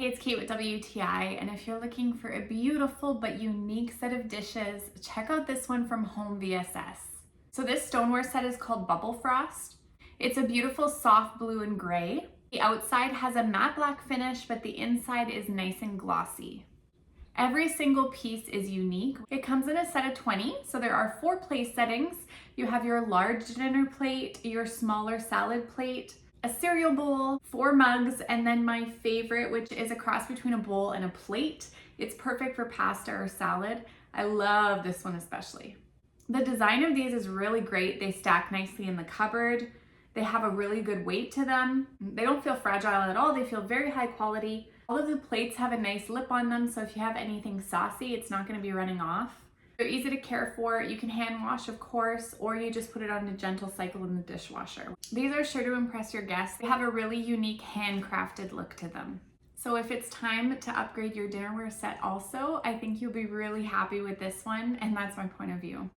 Hey, it's Kate with WTI, and if you're looking for a beautiful but unique set of dishes, check out this one from HomeVSS. So this stoneware set is called Bubble Frost. It's a beautiful soft blue and gray. The outside has a matte black finish, but the inside is nice and glossy. Every single piece is unique. It comes in a set of 20, so there are 4 place settings. You have your large dinner plate, your smaller salad plate, a cereal bowl, 4 mugs, and then my favorite, which is a cross between a bowl and a plate. It's perfect for pasta or salad. I love this one especially. The design of these is really great. They stack nicely in the cupboard. They have a really good weight to them. They don't feel fragile at all. They feel very high quality. All of the plates have a nice lip on them, so if you have anything saucy, it's not going to be running off. They're easy to care for. You can hand wash, of course, or you just put it on a gentle cycle in the dishwasher. These are sure to impress your guests. They have a really unique handcrafted look to them. So if it's time to upgrade your dinnerware set also, I think you'll be really happy with this one, and that's my point of view.